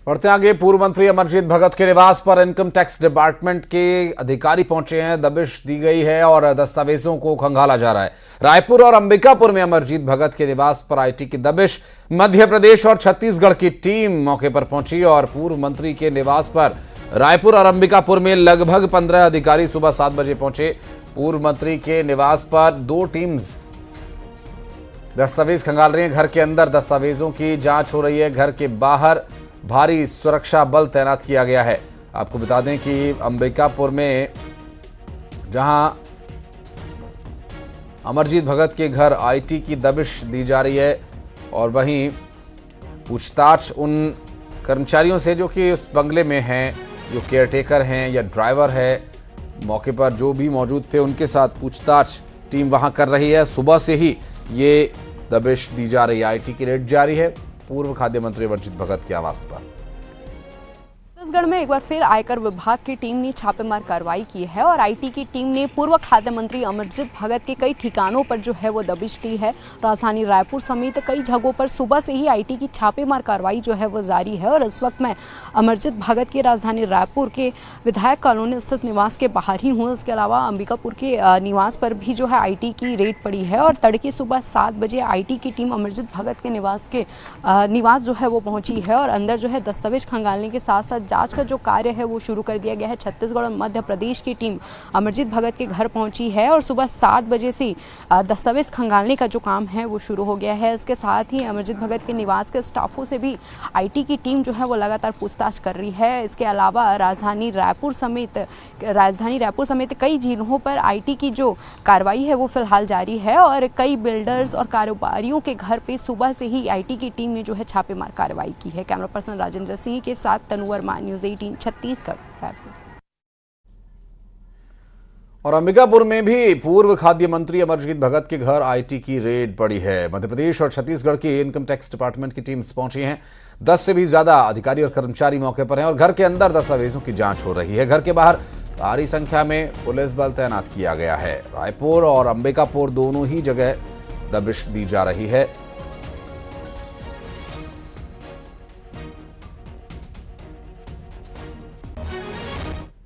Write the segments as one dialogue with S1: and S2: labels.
S1: बढ़ते आगे, पूर्व मंत्री अमरजीत भगत के निवास पर इनकम टैक्स डिपार्टमेंट के अधिकारी पहुंचे हैं। दबिश दी गई है और दस्तावेजों को खंगाला जा रहा है। रायपुर और अंबिकापुर में अमरजीत भगत के निवास पर आईटी की दबिश। मध्य प्रदेश और छत्तीसगढ़ की टीम मौके पर पहुंची और पूर्व मंत्री के निवास पर रायपुर और अंबिकापुर में लगभग 15 अधिकारी सुबह 7 बजे पहुंचे। पूर्व मंत्री के निवास पर 2 टीम्स दस्तावेज खंगाल रही हैं। घर के अंदर दस्तावेजों की जांच हो रही है। घर के बाहर भारी सुरक्षा बल तैनात किया गया है। आपको बता दें कि अंबिकापुर में जहां अमरजीत भगत के घर आईटी की दबिश दी जा रही है और वहीं पूछताछ उन कर्मचारियों से जो कि उस बंगले में हैं, जो केयरटेकर हैं या ड्राइवर है, मौके पर जो भी मौजूद थे उनके साथ पूछताछ टीम वहां कर रही है। सुबह से ही ये दबिश दी जा रही है। आईटी की रेड जारी है पूर्व खाद्य मंत्री अमरजीत भगत के आवास पर।
S2: छत्तीसगढ़ में एक बार फिर आयकर विभाग की टीम ने छापेमार कार्रवाई की है और आईटी की टीम ने पूर्व खाद्य मंत्री अमरजीत भगत के कई ठिकानों पर जो है वो दबिश दी है। राजधानी रायपुर समेत कई जगहों पर सुबह से ही आईटी की छापेमार कार्रवाई जो है वो जारी है और इस वक्त मैं अमरजीत भगत के राजधानी रायपुर के विधायक कॉलोनी स्थित निवास के बाहर ही हूँ। इसके अलावा अंबिकापुर के निवास पर भी जो है आईटी की रेड पड़ी है और तड़के सुबह 7 बजे आईटी की टीम अमरजीत भगत के निवास जो है वो पहुंची है और अंदर जो है दस्तावेज खंगालने के साथ साथ जांच का जो कार्य है वो शुरू कर दिया गया है। छत्तीसगढ़ और मध्य प्रदेश की टीम अमरजीत भगत के घर पहुंची है और सुबह 7 बजे से दस्तावेज खंगालने का जो काम है वो शुरू हो गया है। इसके साथ ही अमरजीत भगत के निवास के स्टाफों से भी आईटी की टीम जो है वो लगातार पूछताछ कर रही है। इसके अलावा राजधानी रायपुर समेत कई जिलों पर आईटी की जो कार्रवाई है वो फिलहाल जारी है और कई बिल्डर्स और कारोबारियों के घर पे सुबह से ही आईटी की टीम ने जो है छापेमार कार्रवाई की है। कैमरा पर्सन राजेंद्र सिंह के साथ तनु वर्मा, न्यूज़ 18 छत्तीसगढ़, रायपुर।
S1: और अंबिकापुर में भी पूर्व खाद्य मंत्री अमरजीत भगत के घर आईटी की रेड पड़ी है। मध्य प्रदेश और छत्तीसगढ़ की इनकम टैक्स डिपार्टमेंट की टीम्स पहुंची हैं। 10 से भी ज्यादा अधिकारी और कर्मचारी मौके पर हैं और घर के अंदर दस्तावेजों की जांच हो रही है। घर के बाहर भारी संख्या में पुलिस बल तैनात किया गया है। रायपुर और अंबिकापुर दोनों ही जगह दबिश दी जा रही है।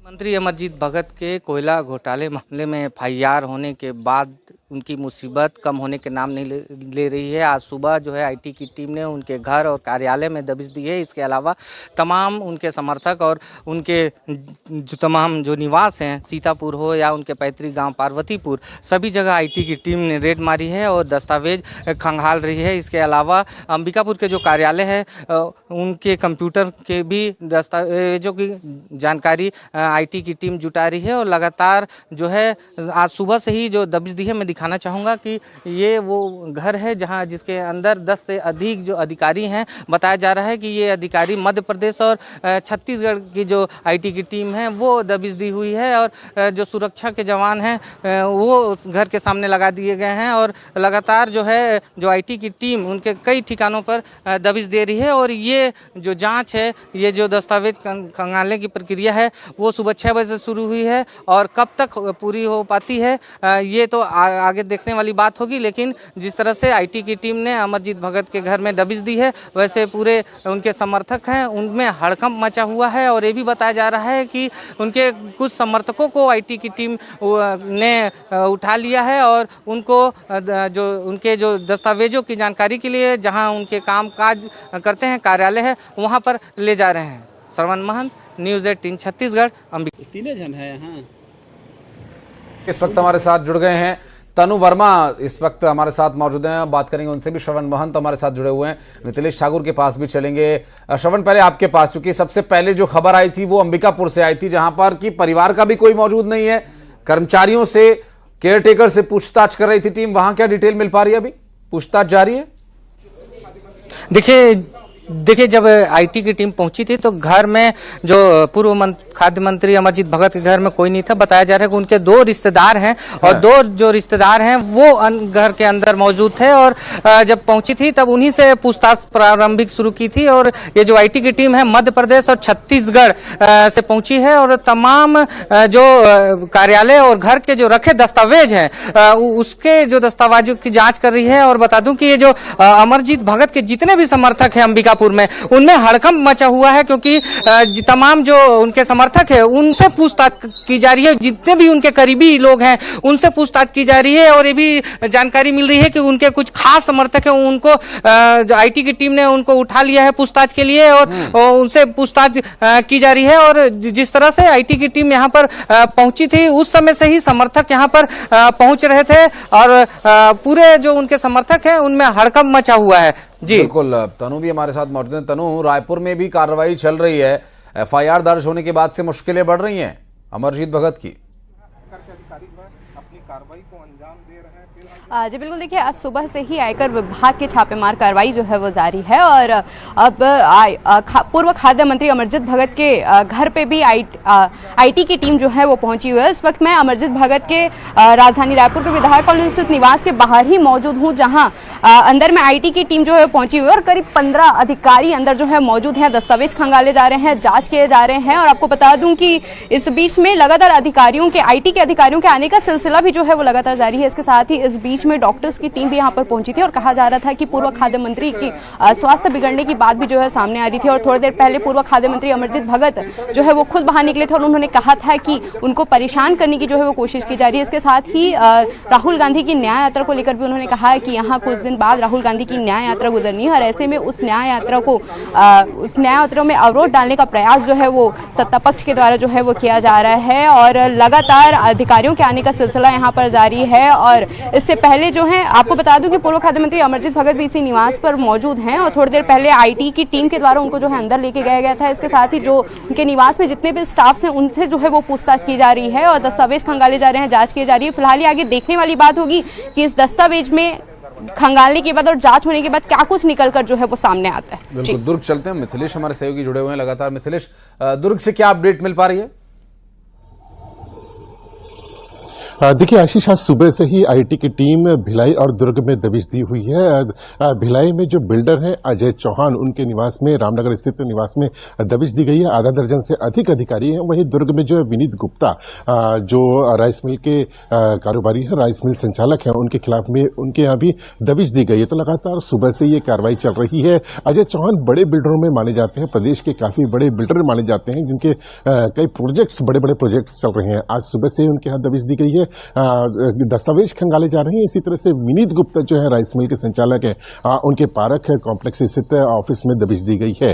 S3: मंत्री अमरजीत भगत के कोयला घोटाले मामले में एफआईआर होने के बाद उनकी मुसीबत कम होने के नाम नहीं ले रही है। आज सुबह जो है आईटी की टीम ने उनके घर और कार्यालय में दबिश दी है। इसके अलावा तमाम उनके समर्थक और उनके तमाम जो निवास हैं, सीतापुर हो या उनके पैतृक गांव पार्वतीपुर, सभी जगह आईटी की टीम ने रेड मारी है और दस्तावेज खंगाल रही है। इसके अलावा अंबिकापुर के जो कार्यालय है उनके कंप्यूटर के भी दस्तावेजों की जानकारी आईटी की टीम जुटा रही है और लगातार जो है आज सुबह से ही जो दबिश दी है, मैं दिखाना चाहूँगा कि ये वो घर है जहां जिसके अंदर 10 से अधिक जो अधिकारी हैं। बताया जा रहा है कि ये अधिकारी मध्य प्रदेश और छत्तीसगढ़ की जो आईटी की टीम है वो दबिश दी हुई है और जो सुरक्षा के जवान हैं वो उस घर के सामने लगा दिए गए हैं और लगातार जो है जो आईटी की टीम उनके कई ठिकानों पर दबिश दे रही है। और ये जो जाँच है, ये जो दस्तावेज खंगालने की प्रक्रिया है वो सुबह 6 बजे से शुरू हुई है और कब तक पूरी हो पाती है ये तो आगे देखने वाली बात होगी। लेकिन जिस तरह से आईटी की टीम ने अमरजीत भगत के घर में दबिश दी है, वैसे पूरे उनके समर्थक हैं उनमें हड़कंप मचा हुआ है और ये भी बताया जा रहा है कि उनके कुछ समर्थकों को आईटी की टीम ने उठा लिया है और उनको जो उनके जो दस्तावेजों की जानकारी के लिए जहां उनके काम काज करते हैं, कार्यालय है, वहां पर ले जा रहे हैं। श्रवण महंत, न्यूज़ 18 छत्तीसगढ़, अंबिका।
S4: 3 जन है यहाँ।
S1: इस वक्त हमारे साथ जुड़ गए हैं तनु वर्मा, इस वक्त हमारे साथ मौजूद हैं। बात करेंगे उनसे भी। श्रवण महंत हमारे साथ जुड़े हुए हैं। मिथिलेश ठाकुर के पास भी चलेंगे। श्रवण, पहले आपके पास, क्योंकि सबसे पहले जो खबर आई थी वो अंबिकापुर से आई थी, जहां पर कि परिवार का भी कोई मौजूद नहीं है। कर्मचारियों से, केयरटेकर से पूछताछ कर रही थी टीम। वहां क्या डिटेल मिल पा रही है? अभी पूछताछ जारी है।
S3: देखिए जब आईटी की टीम पहुंची थी तो घर में जो पूर्व खाद्य मंत्री अमरजीत भगत के घर में कोई नहीं था। बताया जा रहा है कि उनके 2 रिश्तेदार हैं और 2 जो रिश्तेदार हैं वो घर के अंदर मौजूद थे और जब पहुंची थी तब उन्हीं से पूछताछ प्रारंभिक शुरू की थी। और ये जो आईटी की टीम है मध्य प्रदेश और छत्तीसगढ़ से पहुंची है और तमाम जो कार्यालय और घर के जो रखे दस्तावेज हैं उसके जो दस्तावेजों की जाँच कर रही है। और बता दूं कि ये जो अमरजीत भगत के जितने भी समर्थक हैं अंबिकापुर रायपुर में, उनमें हड़कंप मचा हुआ है क्योंकि तमाम जो उनके समर्थक है उनसे पूछताछ की जा रही है। जितने भी उनके करीबी लोग हैं उनसे पूछताछ की जा रही है और ये भी जानकारी मिल रही है कि उनके कुछ खास समर्थक हैं, उनको जो आईटी की टीम ने उनको उठा लिया है पूछताछ के लिए और उनसे पूछताछ की जा रही है। और जिस तरह से आईटी की टीम यहाँ पर पहुंची थी उस समय से ही समर्थक यहाँ पर पहुंच रहे थे और पूरे जो उनके समर्थक हैं उनमें हड़कंप मचा हुआ है। जी
S1: बिल्कुल, तनु भी हमारे साथ मौजूद है। तनु, रायपुर में भी कार्रवाई चल रही है, एफआईआर दर्ज होने के बाद से मुश्किलें बढ़ रही हैं अमरजीत भगत की।
S2: जी बिल्कुल, देखिए आज सुबह से ही आयकर विभाग की छापेमार कार्रवाई जो है वो जारी है और अब पूर्व खाद्य मंत्री अमरजीत भगत के घर पे भी आईटी की टीम जो है वो पहुंची हुई है। इस वक्त मैं अमरजीत भगत के राजधानी रायपुर के विधायक कॉलोनी स्थित निवास के बाहर ही मौजूद हूं, जहां अंदर में आईटी की टीम जो है पहुंची हुई है और करीब 15 अधिकारी अंदर जो है मौजूद हैं। दस्तावेज खंगाले जा रहे हैं, जांच किए जा रहे हैं और आपको बता दूं कि इस बीच में लगातार आईटी के अधिकारियों के आने का सिलसिला भी जो है वो लगातार जारी है। इसके साथ ही इस बीच में डॉक्टर्स की टीम भी यहां पर पहुंची थी और कहा जा रहा था कि पूर्व खाद्य मंत्री की स्वास्थ्य बिगड़ने की बात भी जो है सामने आ रही थी और थोड़ी देर पहले पूर्व खाद्य मंत्री अमरजीत भगत जो है वो खुद बाहर निकले थे और उन्होंने कहा था कि उनको परेशान करने की जो है वो कोशिश की जा रही है। इसके साथ ही राहुल गांधी की न्याय यात्रा को लेकर भी उन्होंने कहा है कि यहाँ कुछ दिन बाद राहुल गांधी की न्याय यात्रा गुजरनी है और ऐसे में उस न्याय यात्रा में अवरोध डालने का प्रयास जो है वो सत्ता पक्ष के द्वारा जो है वो किया जा रहा है और लगातार अधिकारियों के आने का सिलसिला यहाँ पर जारी है। और इससे पहले जो है आपको बता दूं कि पूर्व खाद्य मंत्री अमरजीत भगत भी इसी निवास पर मौजूद हैं और थोड़ी देर पहले आईटी की टीम के द्वारा उनको जो है अंदर लेके गया गया था। इसके साथ ही जो उनके निवास में जितने भी स्टाफ हैं उनसे जो है वो पूछताछ की जा रही है और दस्तावेज खंगाले जा रहे हैं, जांच की जा रही है। फिलहाल ही आगे देखने वाली बात होगी कि इस दस्तावेज में खंगालने के बाद और जांच होने के बाद क्या कुछ निकलकर जो है वो सामने आता है।
S1: बिल्कुल, दुर्ग चलते हैं, मिथिलेश हमारे सहयोगी जुड़े हुए हैं लगातार। मिथिलेश, दुर्ग से क्या अपडेट मिल पा रही है?
S4: देखिए आशीष, आज सुबह से ही आईटी की टीम भिलाई और दुर्ग में दबिश दी हुई है। भिलाई में जो बिल्डर हैं अजय चौहान, उनके निवास में, रामनगर स्थित निवास में दबिश दी गई है। आधा दर्जन से अधिक अधिकारी हैं। वहीं दुर्ग में जो है विनीत गुप्ता, जो राइस मिल के कारोबारी है, राइस मिल संचालक हैं, उनके खिलाफ में उनके यहाँ भी दबिश दी गई है। तो लगातार सुबह से ये कार्रवाई चल रही है। अजय चौहान बड़े बिल्डरों में माने जाते हैं, प्रदेश के काफी बड़े बिल्डर माने जाते हैं, जिनके कई प्रोजेक्ट्स, बड़े बड़े प्रोजेक्ट्स चल रहे हैं। आज सुबह से उनके यहाँ दबिश दी गई है, दस्तावेज खंगाले जा रहे हैं। इसी तरह से विनीत गुप्ता जो है राइस मिल के संचालक है, उनके पारक कॉम्प्लेक्स स्थित ऑफिस में दबिश दी गई है।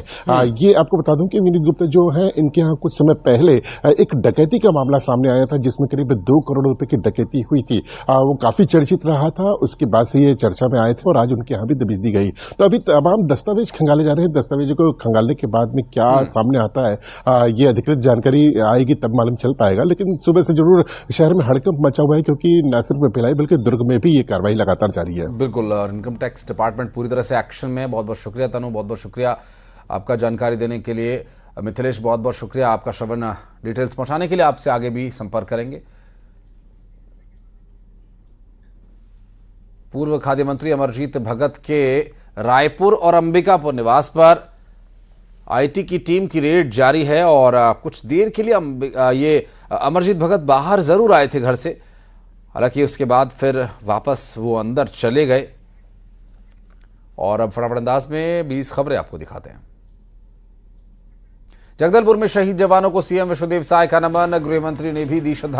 S4: ये आपको बता दूं कि विनीत गुप्ता जो है, इनके यहाँ कुछ समय पहले एक डकैती का मामला सामने आया था जिसमें करीब 2 करोड़ रुपए की डकैती हुई थी। वो काफी चर्चित रहा था, उसके बाद से ये चर्चा में आए थे और आज उनके यहाँ भी दबिश दी गई। तो अभी तमाम दस्तावेज खंगाले जा रहे हैं। दस्तावेजों को खंगालने के बाद में क्या सामने आता है, ये अधिकृत जानकारी आएगी तब मालूम चल पाएगा। लेकिन सुबह से जरूर शहर में हड़कंप मचा हुआ है क्योंकि न सिर्फ भिलाई बल्कि दुर्ग में भी ये कार्रवाई लगातार जारी है।
S1: बिल्कुल, और इनकम टैक्स डिपार्टमेंट पूरी तरह से एक्शन में है। बहुत बहुत शुक्रिया तनु, बहुत बहुत शुक्रिया आपका जानकारी देने के लिए। मिथिलेश, बहुत बहुत शुक्रिया आपका। श्रवण डिटेल्स पहुंचाने के लिए आपसे आगे भी संपर्क करेंगे। पूर्व खाद्य मंत्री अमरजीत भगत के रायपुर और अंबिकापुर निवास पर आईटी की टीम की रेड जारी है और कुछ देर के लिए ये अमरजीत भगत बाहर जरूर आए थे घर से, हालांकि उसके बाद फिर वापस वो अंदर चले गए। और अब फटाफट अंदाज में 20 खबरें आपको दिखाते हैं। जगदलपुर में शहीद जवानों को सीएम विश्वदेव साय का नमन, गृह मंत्री ने भी दी श्रद्धांजलि।